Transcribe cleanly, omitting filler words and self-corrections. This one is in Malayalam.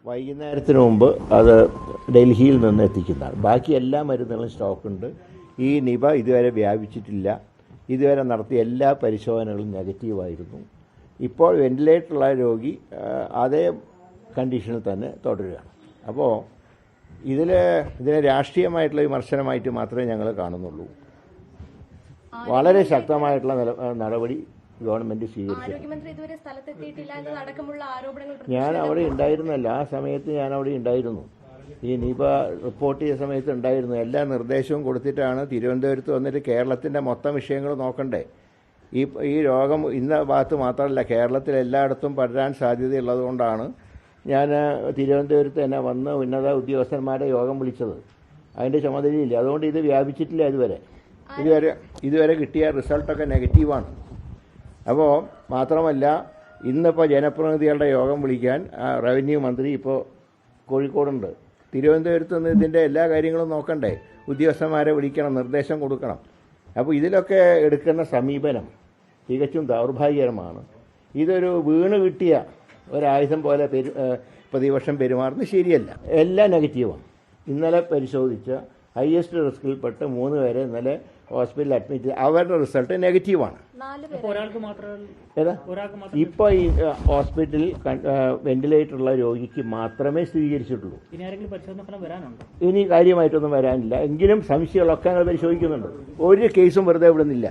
വൈകുന്നേരത്തിന് മുമ്പ് അത് ഡൽഹിയിൽ നിന്ന് എത്തിക്കുന്നതാണ്. ബാക്കി എല്ലാ മരുന്നുകളും സ്റ്റോക്കുണ്ട്. ഈ നിപ ഇതുവരെ വ്യാപിച്ചിട്ടില്ല. ഇതുവരെ നടത്തിയ എല്ലാ പരിശോധനകളും നെഗറ്റീവായിരുന്നു. ഇപ്പോൾ വെന്റിലേറ്ററുള്ള രോഗി അതേ കണ്ടീഷനിൽ തന്നെ തുടരുകയാണ്. അപ്പോൾ ഇതിനെ രാഷ്ട്രീയമായിട്ടുള്ള വിമർശനമായിട്ട് മാത്രമേ ഞങ്ങൾ കാണുന്നുള്ളൂ. വളരെ ശക്തമായിട്ടുള്ള നടപടി ഗവൺമെന്റ് സ്വീകരിച്ചു. ഞാൻ അവിടെ ഉണ്ടായിരുന്നല്ലോ, ആ സമയത്ത് ഞാൻ അവിടെ ഉണ്ടായിരുന്നു. ഈ നിപ റിപ്പോർട്ട് ചെയ്ത സമയത്ത് ഉണ്ടായിരുന്നു. എല്ലാ നിർദ്ദേശവും കൊടുത്തിട്ടാണ് തിരുവനന്തപുരത്ത് വന്നിട്ട് കേരളത്തിൻ്റെ മൊത്തം വിഷയങ്ങൾ നോക്കണ്ടേ. ഈ രോഗം ഇന്ന ഭാഗത്ത് മാത്രമല്ല, കേരളത്തിൽ എല്ലായിടത്തും പടരാൻ സാധ്യതയുള്ളതുകൊണ്ടാണ് ഞാൻ തിരുവനന്തപുരത്ത് തന്നെ വന്ന് ഉന്നത ഉദ്യോഗസ്ഥന്മാരെ യോഗം വിളിച്ചത്. അതിൻ്റെ ചുമതലയില്ല. അതുകൊണ്ട് ഇത് വ്യാപിച്ചിട്ടില്ല. ഇതുവരെ കിട്ടിയ റിസൾട്ടൊക്കെ നെഗറ്റീവാണ്. അപ്പോൾ മാത്രമല്ല, ഇന്നിപ്പോൾ ജനപ്രതിനിധികളുടെ യോഗം വിളിക്കാൻ റവന്യൂ മന്ത്രി ഇപ്പോൾ കോഴിക്കോടുണ്ട്. തിരുവനന്തപുരത്ത് നിന്ന് ഇതിൻ്റെ എല്ലാ കാര്യങ്ങളും നോക്കണ്ടേ, ഉദ്യോഗസ്ഥന്മാരെ വിളിക്കണം, നിർദ്ദേശം കൊടുക്കണം. അപ്പോൾ ഇതിലൊക്കെ എടുക്കുന്ന സമീപനം തികച്ചും ദൗർഭാഗ്യകരമാണ്. ഇതൊരു വീണ് കിട്ടിയ ഒരായുധം പോലെ പ്രതിപക്ഷം പെരുമാറുന്നത് ശരിയല്ല. എല്ലാം നെഗറ്റീവാണ്. ഇന്നലെ പരിശോധിച്ച ഹയസ്റ്റ് റിസ്കിൽപ്പെട്ട് 3 പേരെ ഇന്നലെ ഹോസ്പിറ്റലിൽ അഡ്മിറ്റ് ചെയ്ത് അവരുടെ റിസൾട്ട് നെഗറ്റീവാണ്. ഇപ്പോൾ ഈ ഹോസ്പിറ്റലിൽ വെന്റിലേറ്ററുള്ള രോഗിക്ക് മാത്രമേ സ്ഥിരീകരിച്ചിട്ടുള്ളൂ. ഇനി കാര്യമായിട്ടൊന്നും വരാനില്ല. എങ്കിലും സംശയങ്ങളൊക്കെ ഞങ്ങൾ പരിശോധിക്കുന്നുണ്ട്. ഒരു കേസും വെറുതെ വിടുന്നില്ല.